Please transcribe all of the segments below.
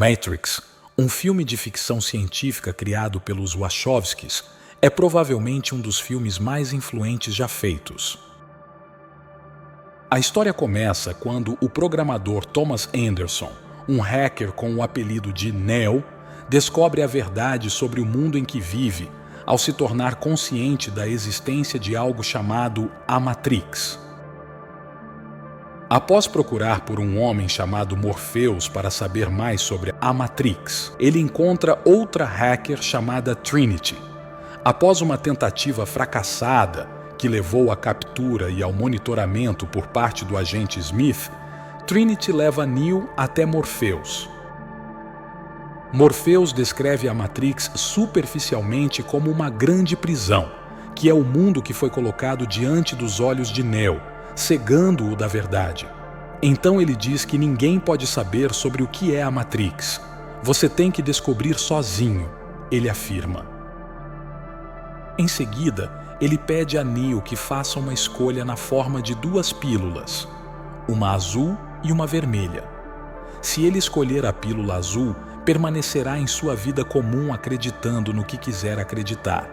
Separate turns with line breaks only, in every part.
Matrix, um filme de ficção científica criado pelos Wachowskis, é provavelmente um dos filmes mais influentes já feitos. A história começa quando o programador Thomas Anderson, um hacker com o apelido de Neo, descobre a verdade sobre o mundo em que vive ao se tornar consciente da existência de algo chamado a Matrix. Após procurar por um homem chamado Morpheus para saber mais sobre a Matrix, ele encontra outra hacker chamada Trinity. Após uma tentativa fracassada que levou à captura e ao monitoramento por parte do agente Smith, Trinity leva Neo até Morpheus. Morpheus descreve a Matrix superficialmente como uma grande prisão, que é o mundo que foi colocado diante dos olhos de Neo, cegando-o da verdade. Então ele diz que ninguém pode saber sobre o que é a Matrix. Você tem que descobrir sozinho, ele afirma. Em seguida, ele pede a Neo que faça uma escolha na forma de duas pílulas, uma azul e uma vermelha. Se ele escolher a pílula azul, permanecerá em sua vida comum acreditando no que quiser acreditar.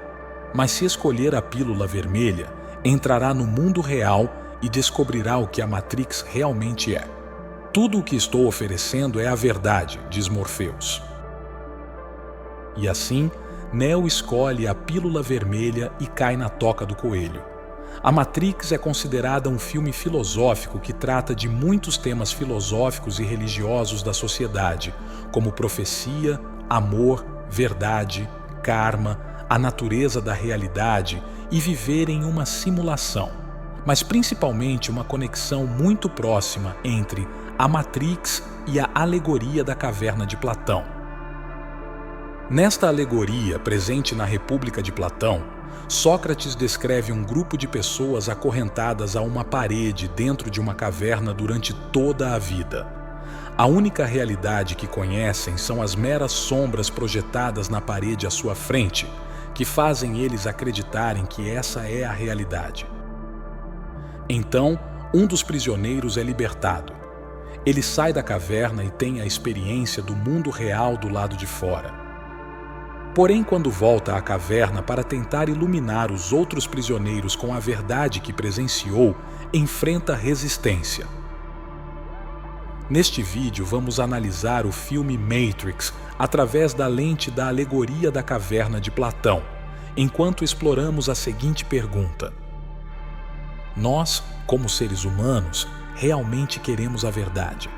Mas se escolher a pílula vermelha, entrará no mundo real e descobrirá o que a Matrix realmente é. Tudo o que estou oferecendo é a verdade, diz Morpheus. E assim, Neo escolhe a pílula vermelha e cai na toca do coelho. A Matrix é considerada um filme filosófico que trata de muitos temas filosóficos e religiosos da sociedade, como profecia, amor, verdade, karma, a natureza da realidade e viver em uma simulação, mas principalmente uma conexão muito próxima entre a Matrix e a alegoria da caverna de Platão. Nesta alegoria, presente na República de Platão, Sócrates descreve um grupo de pessoas acorrentadas a uma parede dentro de uma caverna durante toda a vida. A única realidade que conhecem são as meras sombras projetadas na parede à sua frente, que fazem eles acreditarem que essa é a realidade. Então, um dos prisioneiros é libertado. Ele sai da caverna e tem a experiência do mundo real do lado de fora. Porém, quando volta à caverna para tentar iluminar os outros prisioneiros com a verdade que presenciou, enfrenta resistência. Neste vídeo, vamos analisar o filme Matrix através da lente da alegoria da caverna de Platão, enquanto exploramos a seguinte pergunta: nós, como seres humanos, realmente queremos a verdade?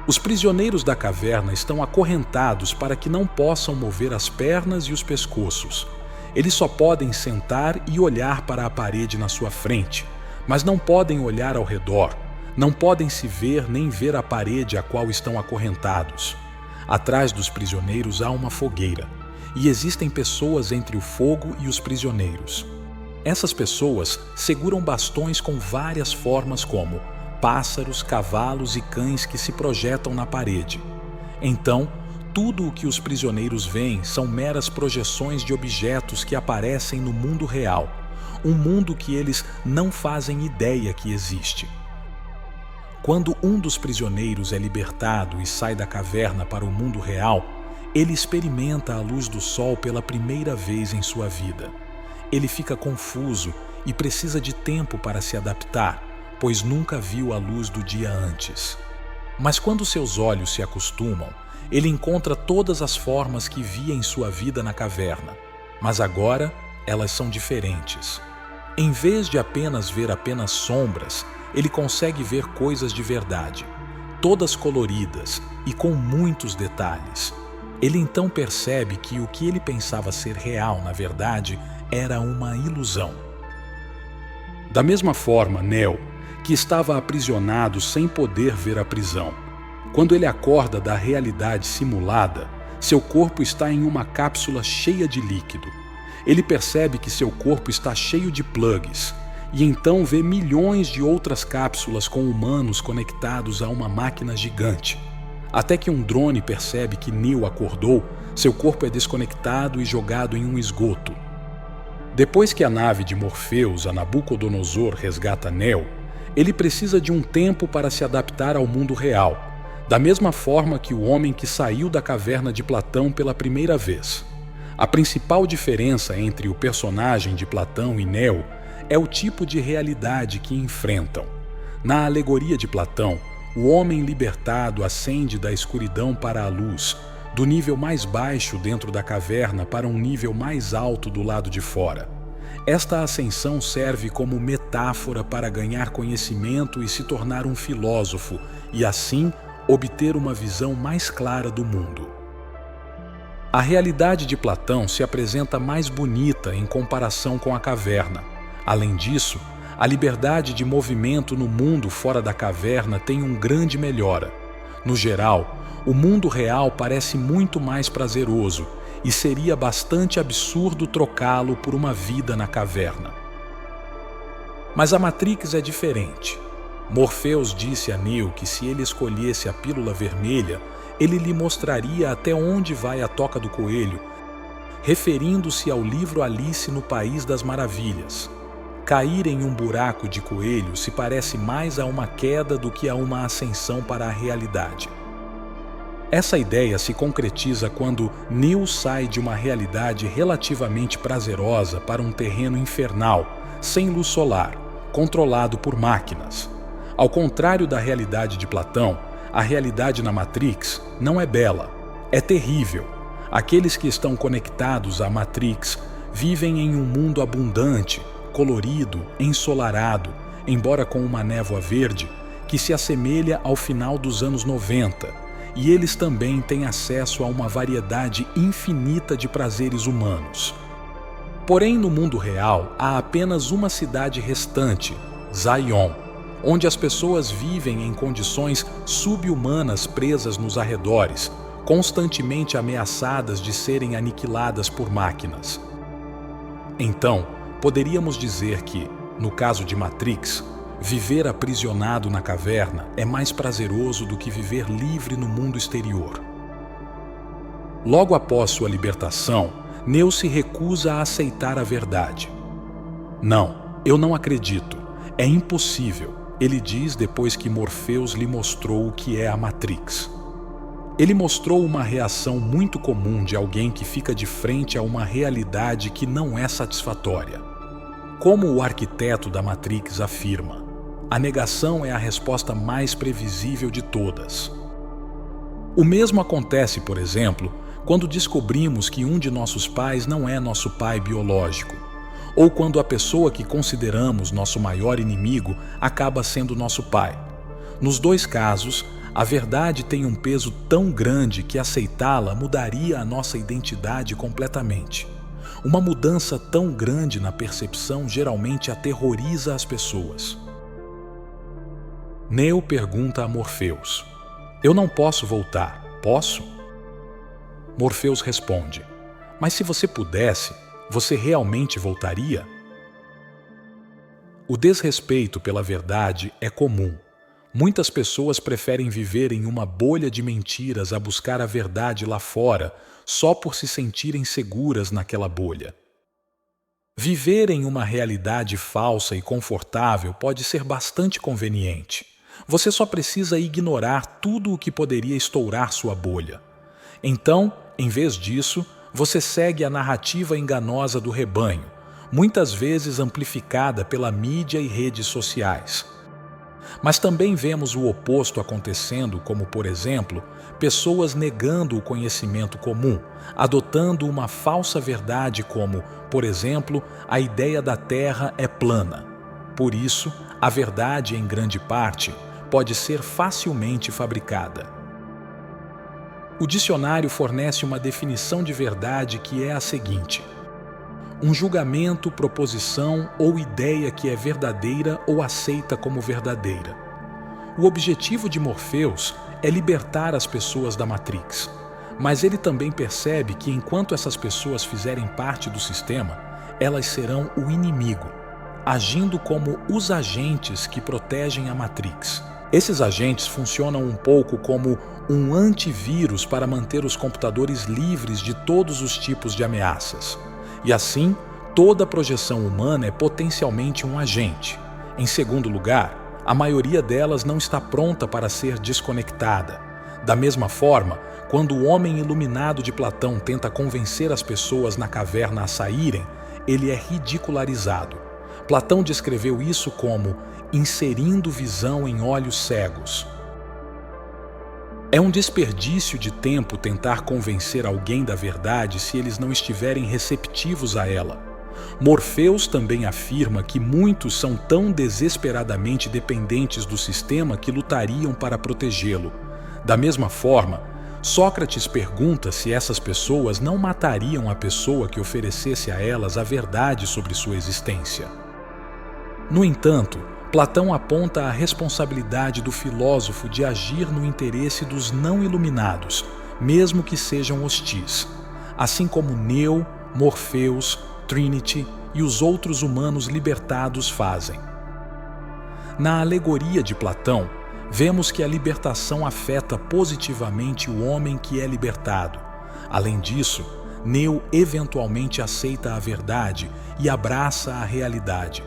Os prisioneiros da caverna estão acorrentados para que não possam mover as pernas e os pescoços. Eles só podem sentar e olhar para a parede na sua frente, mas não podem olhar ao redor, não podem se ver nem ver a parede a qual estão acorrentados. Atrás dos prisioneiros há uma fogueira, e existem pessoas entre o fogo e os prisioneiros. Essas pessoas seguram bastões com várias formas como pássaros, cavalos e cães que se projetam na parede. Então, tudo o que os prisioneiros veem são meras projeções de objetos que aparecem no mundo real, um mundo que eles não fazem ideia que existe. Quando um dos prisioneiros é libertado e sai da caverna para o mundo real, ele experimenta a luz do sol pela primeira vez em sua vida. Ele fica confuso e precisa de tempo para se adaptar, pois nunca viu a luz do dia antes. Mas quando seus olhos se acostumam, ele encontra todas as formas que via em sua vida na caverna, mas agora elas são diferentes. Em vez de apenas ver sombras, ele consegue ver coisas de verdade, todas coloridas e com muitos detalhes. Ele então percebe que o que ele pensava ser real, na verdade, era uma ilusão. Da mesma forma, Neo, que estava aprisionado sem poder ver a prisão. Quando ele acorda da realidade simulada, seu corpo está em uma cápsula cheia de líquido. Ele percebe que seu corpo está cheio de plugs, e então vê milhões de outras cápsulas com humanos conectados a uma máquina gigante. Até que um drone percebe que Neo acordou, seu corpo é desconectado e jogado em um esgoto. Depois que a nave de Morpheus, a Nabucodonosor, resgata Neo, ele precisa de um tempo para se adaptar ao mundo real, da mesma forma que o homem que saiu da caverna de Platão pela primeira vez. A principal diferença entre o personagem de Platão e Neo é o tipo de realidade que enfrentam. Na alegoria de Platão, o homem libertado ascende da escuridão para a luz, do nível mais baixo dentro da caverna para um nível mais alto do lado de fora. Esta ascensão serve como metáfora para ganhar conhecimento e se tornar um filósofo, e assim obter uma visão mais clara do mundo. A realidade de Platão se apresenta mais bonita em comparação com a caverna. Além disso, a liberdade de movimento no mundo fora da caverna tem uma grande melhora. No geral, o mundo real parece muito mais prazeroso e seria bastante absurdo trocá-lo por uma vida na caverna. Mas a Matrix é diferente. Morpheus disse a Neo que se ele escolhesse a pílula vermelha, ele lhe mostraria até onde vai a toca do coelho, referindo-se ao livro Alice no País das Maravilhas. Cair em um buraco de coelho se parece mais a uma queda do que a uma ascensão para a realidade. Essa ideia se concretiza quando Neo sai de uma realidade relativamente prazerosa para um terreno infernal, sem luz solar, controlado por máquinas. Ao contrário da realidade de Platão, a realidade na Matrix não é bela, é terrível. Aqueles que estão conectados à Matrix vivem em um mundo abundante, colorido, ensolarado, embora com uma névoa verde, que se assemelha ao final dos anos 90, e eles também têm acesso a uma variedade infinita de prazeres humanos. Porém, no mundo real, há apenas uma cidade restante, Zion, onde as pessoas vivem em condições sub-humanas presas nos arredores, constantemente ameaçadas de serem aniquiladas por máquinas. Então, poderíamos dizer que, no caso de Matrix, viver aprisionado na caverna é mais prazeroso do que viver livre no mundo exterior. Logo após sua libertação, Neo se recusa a aceitar a verdade. Não, eu não acredito. É impossível, ele diz depois que Morpheus lhe mostrou o que é a Matrix. Ele mostrou uma reação muito comum de alguém que fica de frente a uma realidade que não é satisfatória. Como o arquiteto da Matrix afirma, a negação é a resposta mais previsível de todas. O mesmo acontece, por exemplo, quando descobrimos que um de nossos pais não é nosso pai biológico, ou quando a pessoa que consideramos nosso maior inimigo acaba sendo nosso pai. Nos dois casos, a verdade tem um peso tão grande que aceitá-la mudaria a nossa identidade completamente. Uma mudança tão grande na percepção geralmente aterroriza as pessoas. Neo pergunta a Morpheus: "Eu não posso voltar, posso?" Morpheus responde: "Mas se você pudesse, você realmente voltaria?" O desrespeito pela verdade é comum. Muitas pessoas preferem viver em uma bolha de mentiras a buscar a verdade lá fora, só por se sentirem seguras naquela bolha. Viver em uma realidade falsa e confortável pode ser bastante conveniente. Você só precisa ignorar tudo o que poderia estourar sua bolha. Então, em vez disso, você segue a narrativa enganosa do rebanho, muitas vezes amplificada pela mídia e redes sociais. Mas também vemos o oposto acontecendo, como, por exemplo, pessoas negando o conhecimento comum, adotando uma falsa verdade como, por exemplo, a ideia da Terra é plana. Por isso, a verdade, em grande parte, pode ser facilmente fabricada. O dicionário fornece uma definição de verdade que é a seguinte: um julgamento, proposição ou ideia que é verdadeira ou aceita como verdadeira. O objetivo de Morpheus é libertar as pessoas da Matrix, mas ele também percebe que enquanto essas pessoas fizerem parte do sistema, elas serão o inimigo, agindo como os agentes que protegem a Matrix. Esses agentes funcionam um pouco como um antivírus para manter os computadores livres de todos os tipos de ameaças. E assim, toda projeção humana é potencialmente um agente. Em segundo lugar, a maioria delas não está pronta para ser desconectada. Da mesma forma, quando o homem iluminado de Platão tenta convencer as pessoas na caverna a saírem, ele é ridicularizado. Platão descreveu isso como inserindo visão em olhos cegos. É um desperdício de tempo tentar convencer alguém da verdade se eles não estiverem receptivos a ela. Morpheus também afirma que muitos são tão desesperadamente dependentes do sistema que lutariam para protegê-lo. Da mesma forma, Sócrates pergunta se essas pessoas não matariam a pessoa que oferecesse a elas a verdade sobre sua existência. No entanto, Platão aponta a responsabilidade do filósofo de agir no interesse dos não iluminados, mesmo que sejam hostis, assim como Neo, Morpheus, Trinity e os outros humanos libertados fazem. Na alegoria de Platão, vemos que a libertação afeta positivamente o homem que é libertado. Além disso, Neo eventualmente aceita a verdade e abraça a realidade.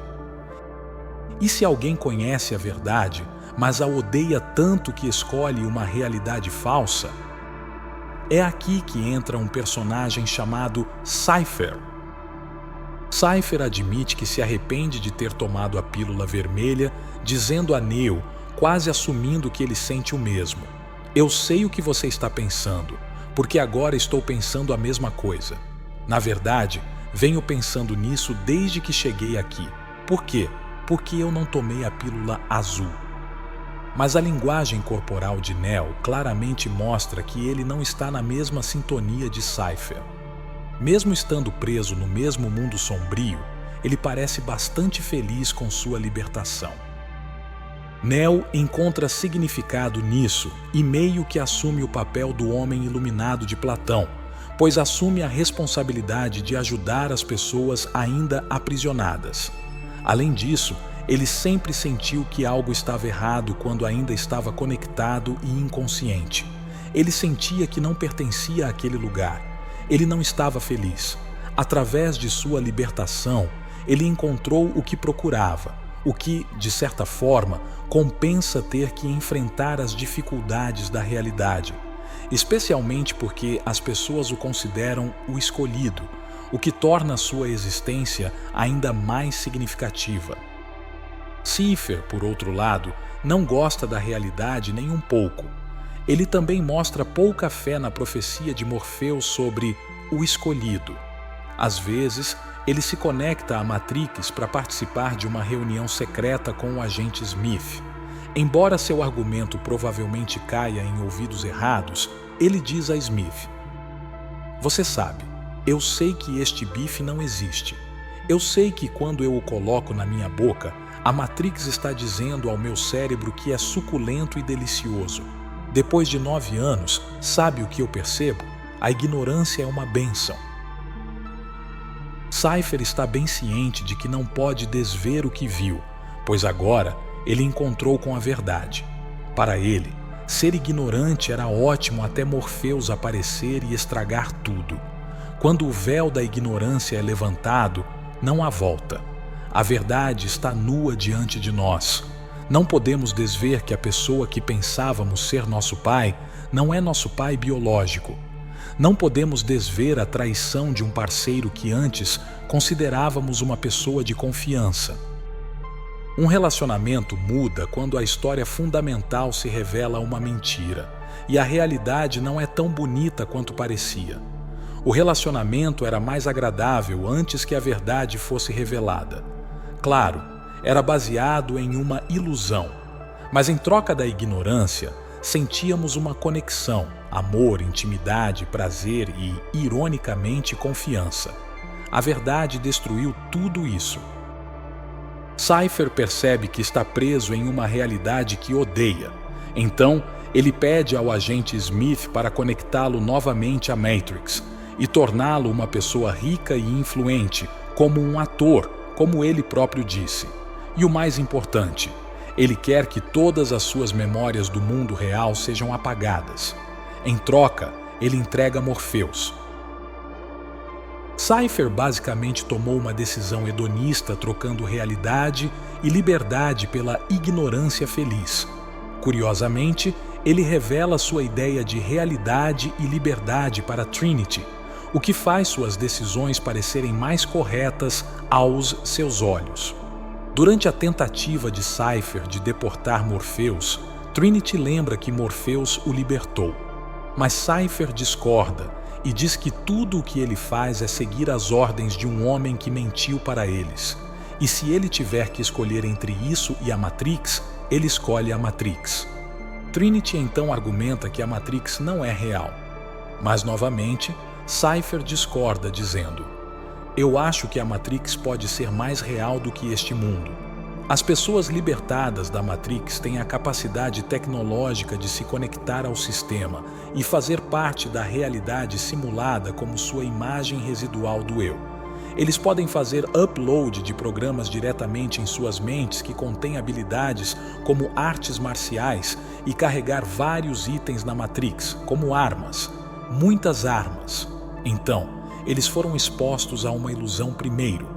E se alguém conhece a verdade, mas a odeia tanto que escolhe uma realidade falsa? É aqui que entra um personagem chamado Cypher. Cypher admite que se arrepende de ter tomado a pílula vermelha, dizendo a Neo, quase assumindo que ele sente o mesmo: "Eu sei o que você está pensando, porque agora estou pensando a mesma coisa. Na verdade, venho pensando nisso desde que cheguei aqui. Por quê? Porque eu não tomei a pílula azul." Mas a linguagem corporal de Neo claramente mostra que ele não está na mesma sintonia de Cypher. Mesmo estando preso no mesmo mundo sombrio, ele parece bastante feliz com sua libertação. Neo encontra significado nisso e meio que assume o papel do homem iluminado de Platão, pois assume a responsabilidade de ajudar as pessoas ainda aprisionadas. Além disso, ele sempre sentiu que algo estava errado quando ainda estava conectado e inconsciente. Ele sentia que não pertencia àquele lugar. Ele não estava feliz. Através de sua libertação, ele encontrou o que procurava, o que, de certa forma, compensa ter que enfrentar as dificuldades da realidade, especialmente porque as pessoas o consideram o escolhido, o que torna sua existência ainda mais significativa. Cypher, por outro lado, não gosta da realidade nem um pouco. Ele também mostra pouca fé na profecia de Morfeu sobre o escolhido. Às vezes, ele se conecta à Matrix para participar de uma reunião secreta com o agente Smith. Embora seu argumento provavelmente caia em ouvidos errados, ele diz a Smith: "Você sabe, eu sei que este bife não existe. Eu sei que quando eu o coloco na minha boca, a Matrix está dizendo ao meu cérebro que é suculento e delicioso. Depois de 9 anos, sabe o que eu percebo? A ignorância é uma bênção." Cypher está bem ciente de que não pode desver o que viu, pois agora ele encontrou com a verdade. Para ele, ser ignorante era ótimo até Morpheus aparecer e estragar tudo. Quando o véu da ignorância é levantado, não há volta. A verdade está nua diante de nós. Não podemos desver que a pessoa que pensávamos ser nosso pai não é nosso pai biológico. Não podemos desver a traição de um parceiro que antes considerávamos uma pessoa de confiança. Um relacionamento muda quando a história fundamental se revela uma mentira e a realidade não é tão bonita quanto parecia. O relacionamento era mais agradável antes que a verdade fosse revelada. Claro, era baseado em uma ilusão, mas em troca da ignorância, sentíamos uma conexão, amor, intimidade, prazer e, ironicamente, confiança. A verdade destruiu tudo isso. Cypher percebe que está preso em uma realidade que odeia. Então, ele pede ao agente Smith para conectá-lo novamente à Matrix e torná-lo uma pessoa rica e influente, como um ator, como ele próprio disse. E o mais importante, ele quer que todas as suas memórias do mundo real sejam apagadas. Em troca, ele entrega Morpheus. Cypher basicamente tomou uma decisão hedonista trocando realidade e liberdade pela ignorância feliz. Curiosamente, Ele revela sua ideia de realidade e liberdade para Trinity, o que faz suas decisões parecerem mais corretas aos seus olhos. Durante a tentativa de Cypher de deportar Morpheus, Trinity lembra que Morpheus o libertou. Mas Cypher discorda e diz que tudo o que ele faz é seguir as ordens de um homem que mentiu para eles. E se ele tiver que escolher entre isso e a Matrix, ele escolhe a Matrix. Trinity então argumenta que a Matrix não é real. Mas, novamente, Cypher discorda, dizendo: "Eu acho que a Matrix pode ser mais real do que este mundo. As pessoas libertadas da Matrix têm a capacidade tecnológica de se conectar ao sistema e fazer parte da realidade simulada como sua imagem residual do eu. Eles podem fazer upload de programas diretamente em suas mentes que contêm habilidades como artes marciais e carregar vários itens na Matrix, como armas, muitas armas. Então, eles foram expostos a uma ilusão primeiro.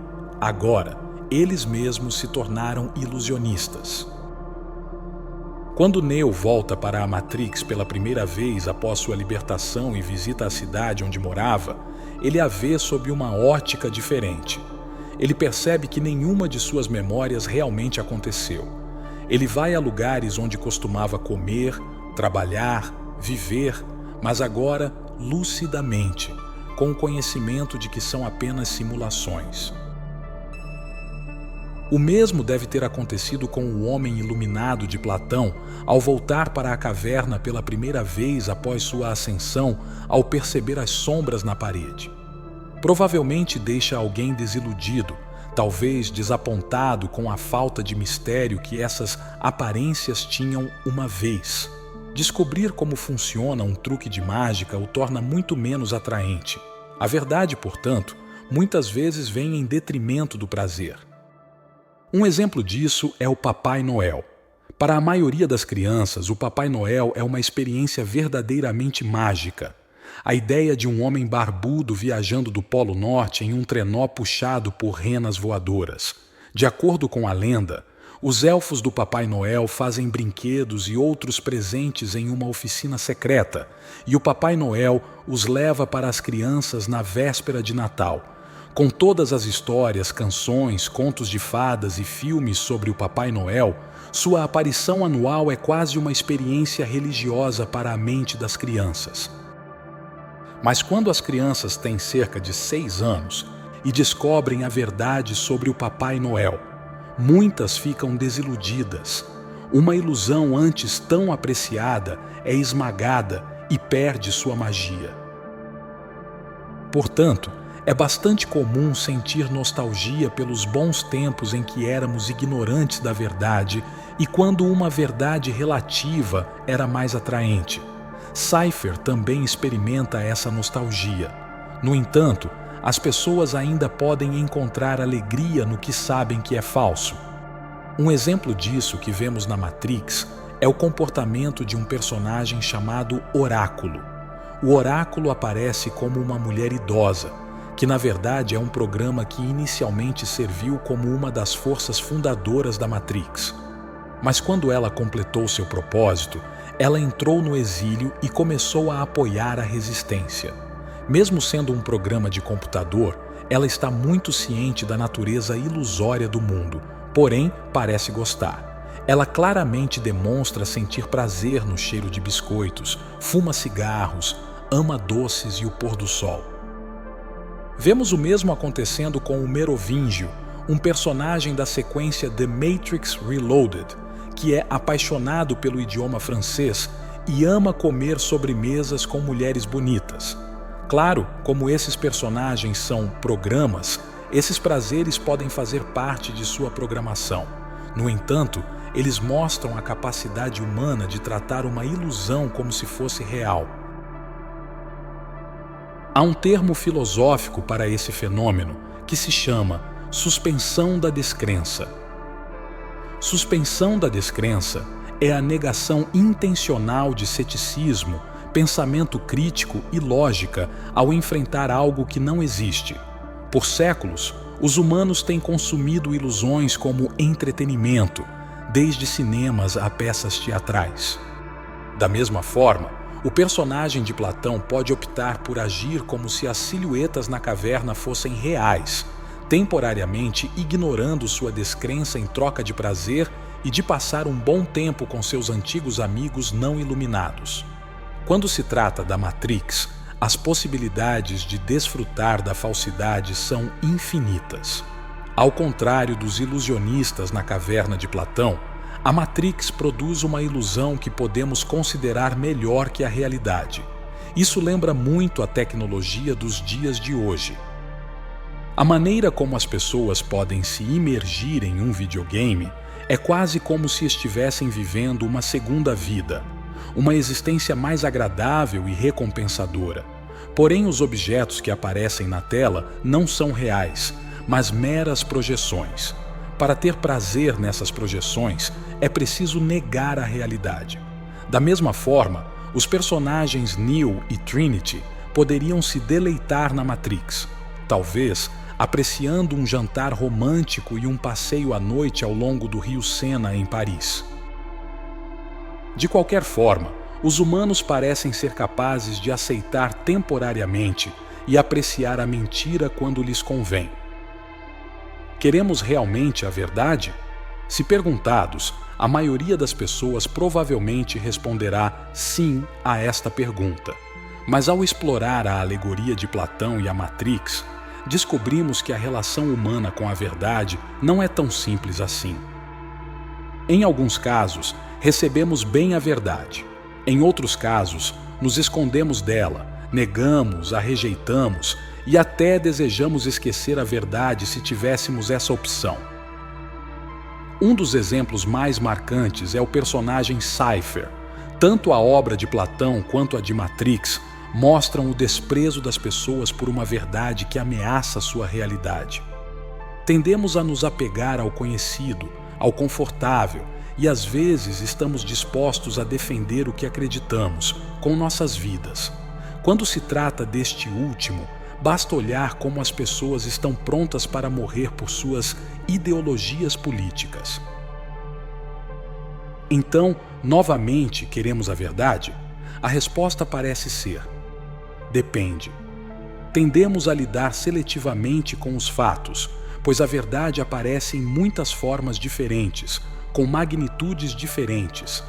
Agora, eles mesmos se tornaram ilusionistas." Quando Neo volta para a Matrix pela primeira vez após sua libertação e visita a cidade onde morava, ele a vê sob uma ótica diferente. Ele percebe que nenhuma de suas memórias realmente aconteceu. Ele vai a lugares onde costumava comer, trabalhar, viver, mas agora lucidamente, com o conhecimento de que são apenas simulações. O mesmo deve ter acontecido com o homem iluminado de Platão ao voltar para a caverna pela primeira vez após sua ascensão, ao perceber as sombras na parede. Provavelmente deixa alguém desiludido, talvez desapontado com a falta de mistério que essas aparências tinham uma vez. Descobrir como funciona um truque de mágica o torna muito menos atraente. A verdade, portanto, muitas vezes vem em detrimento do prazer. Um exemplo disso é o Papai Noel. Para a maioria das crianças, o Papai Noel é uma experiência verdadeiramente mágica. A ideia de um homem barbudo viajando do Polo Norte em um trenó puxado por renas voadoras. De acordo com a lenda, os elfos do Papai Noel fazem brinquedos e outros presentes em uma oficina secreta, e o Papai Noel os leva para as crianças na véspera de Natal. Com todas as histórias, canções, contos de fadas e filmes sobre o Papai Noel, sua aparição anual é quase uma experiência religiosa para a mente das crianças. Mas quando as crianças têm cerca de 6 anos e descobrem a verdade sobre o Papai Noel, muitas ficam desiludidas. Uma ilusão antes tão apreciada é esmagada e perde sua magia. Portanto, é bastante comum sentir nostalgia pelos bons tempos em que éramos ignorantes da verdade e quando uma verdade relativa era mais atraente. Cypher também experimenta essa nostalgia. No entanto, as pessoas ainda podem encontrar alegria no que sabem que é falso. Um exemplo disso que vemos na Matrix é o comportamento de um personagem chamado Oráculo. O Oráculo aparece como uma mulher idosa, que na verdade é um programa que inicialmente serviu como uma das forças fundadoras da Matrix. Mas quando ela completou seu propósito, ela entrou no exílio e começou a apoiar a resistência. Mesmo sendo um programa de computador, ela está muito ciente da natureza ilusória do mundo, porém parece gostar. Ela claramente demonstra sentir prazer no cheiro de biscoitos, fuma cigarros, ama doces e o pôr do sol. Vemos o mesmo acontecendo com o Merovingio, um personagem da sequência The Matrix Reloaded, que é apaixonado pelo idioma francês e ama comer sobremesas com mulheres bonitas. Claro, como esses personagens são programas, esses prazeres podem fazer parte de sua programação. No entanto, eles mostram a capacidade humana de tratar uma ilusão como se fosse real. Há um termo filosófico para esse fenômeno que se chama suspensão da descrença. Suspensão da descrença é a negação intencional de ceticismo, pensamento crítico e lógica ao enfrentar algo que não existe. Por séculos, os humanos têm consumido ilusões como entretenimento, desde cinemas a peças teatrais. Da mesma forma, o personagem de Platão pode optar por agir como se as silhuetas na caverna fossem reais, temporariamente ignorando sua descrença em troca de prazer e de passar um bom tempo com seus antigos amigos não iluminados. Quando se trata da Matrix, as possibilidades de desfrutar da falsidade são infinitas. Ao contrário dos ilusionistas na caverna de Platão, a Matrix produz uma ilusão que podemos considerar melhor que a realidade. Isso lembra muito a tecnologia dos dias de hoje. A maneira como as pessoas podem se imergir em um videogame é quase como se estivessem vivendo uma segunda vida, uma existência mais agradável e recompensadora. Porém, os objetos que aparecem na tela não são reais, mas meras projeções. Para ter prazer nessas projeções, é preciso negar a realidade. Da mesma forma, os personagens Neo e Trinity poderiam se deleitar na Matrix, talvez apreciando um jantar romântico e um passeio à noite ao longo do rio Sena em Paris. De qualquer forma, os humanos parecem ser capazes de aceitar temporariamente e apreciar a mentira quando lhes convém. Queremos realmente a verdade? Se perguntados, a maioria das pessoas provavelmente responderá sim a esta pergunta. Mas ao explorar a alegoria de Platão e a Matrix, descobrimos que a relação humana com a verdade não é tão simples assim. Em alguns casos, recebemos bem a verdade. Em outros casos, nos escondemos dela, negamos, a rejeitamos e até desejamos esquecer a verdade se tivéssemos essa opção. Um dos exemplos mais marcantes é o personagem Cypher. Tanto a obra de Platão quanto a de Matrix mostram o desprezo das pessoas por uma verdade que ameaça sua realidade. Tendemos a nos apegar ao conhecido, ao confortável, e às vezes estamos dispostos a defender o que acreditamos, com nossas vidas. Quando se trata deste último, basta olhar como as pessoas estão prontas para morrer por suas ideologias políticas. Então, novamente, queremos a verdade? A resposta parece ser: depende. Tendemos a lidar seletivamente com os fatos, pois a verdade aparece em muitas formas diferentes, com magnitudes diferentes.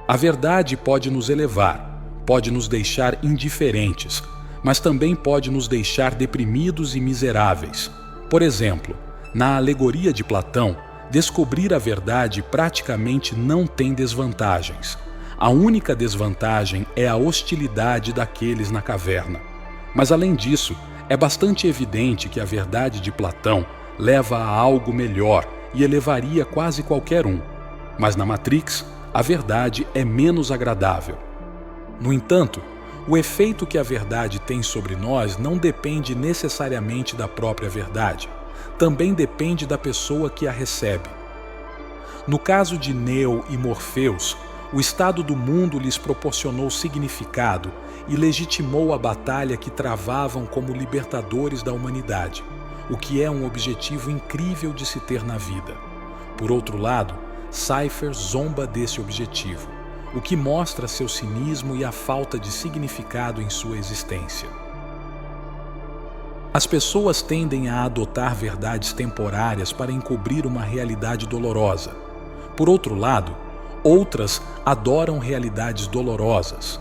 A verdade pode nos elevar, pode nos deixar indiferentes, mas também pode nos deixar deprimidos e miseráveis. Por exemplo, na alegoria de Platão, descobrir a verdade praticamente não tem desvantagens. A única desvantagem é a hostilidade daqueles na caverna. Mas além disso, é bastante evidente que a verdade de Platão leva a algo melhor e elevaria quase qualquer um. Mas na Matrix, a verdade é menos agradável. No entanto, o efeito que a verdade tem sobre nós não depende necessariamente da própria verdade. Também depende da pessoa que a recebe. No caso de Neo e Morpheus, o estado do mundo lhes proporcionou significado e legitimou a batalha que travavam como libertadores da humanidade, o que é um objetivo incrível de se ter na vida. Por outro lado, Cypher zomba desse objetivo, o que mostra seu cinismo e a falta de significado em sua existência. As pessoas tendem a adotar verdades temporárias para encobrir uma realidade dolorosa. Por outro lado, outras adoram realidades dolorosas,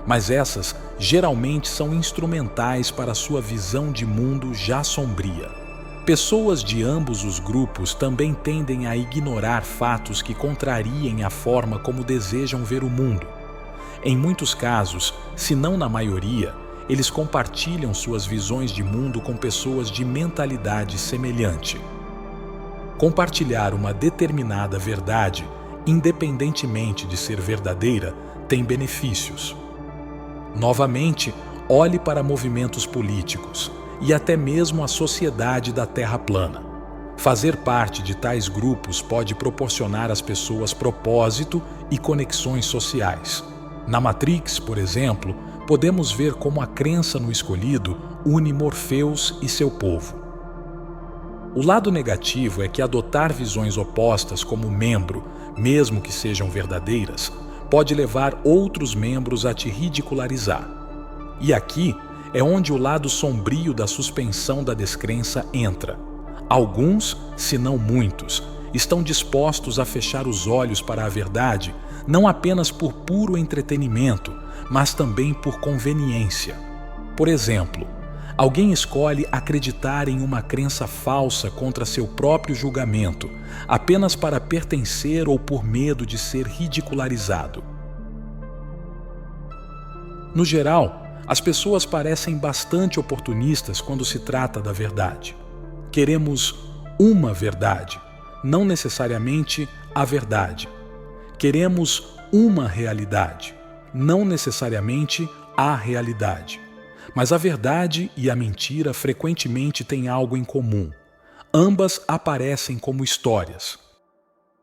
mas essas geralmente são instrumentais para sua visão de mundo já sombria. Pessoas de ambos os grupos também tendem a ignorar fatos que contrariem a forma como desejam ver o mundo. Em muitos casos, se não na maioria, eles compartilham suas visões de mundo com pessoas de mentalidade semelhante. Compartilhar uma determinada verdade, independentemente de ser verdadeira, tem benefícios. Novamente, olhe para movimentos políticos e até mesmo a sociedade da Terra plana. Fazer parte de tais grupos pode proporcionar às pessoas propósito e conexões sociais. Na Matrix, por exemplo, podemos ver como a crença no escolhido une Morpheus e seu povo. O lado negativo é que adotar visões opostas como membro, mesmo que sejam verdadeiras, pode levar outros membros a te ridicularizar. E aqui é onde o lado sombrio da suspensão da descrença entra. Alguns, se não muitos, estão dispostos a fechar os olhos para a verdade, não apenas por puro entretenimento, mas também por conveniência. Por exemplo, alguém escolhe acreditar em uma crença falsa contra seu próprio julgamento, apenas para pertencer ou por medo de ser ridicularizado. No geral, as pessoas parecem bastante oportunistas quando se trata da verdade. Queremos uma verdade, não necessariamente a verdade. Queremos uma realidade, não necessariamente a realidade. Mas a verdade e a mentira frequentemente têm algo em comum. Ambas aparecem como histórias.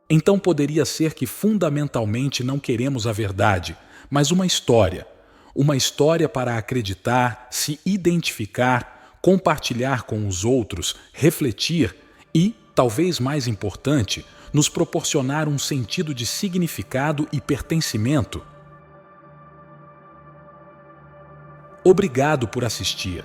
Então poderia ser que fundamentalmente não queremos a verdade, mas uma história. Uma história para acreditar, se identificar, compartilhar com os outros, refletir e, talvez mais importante, nos proporcionar um sentido de significado e pertencimento. Obrigado por assistir.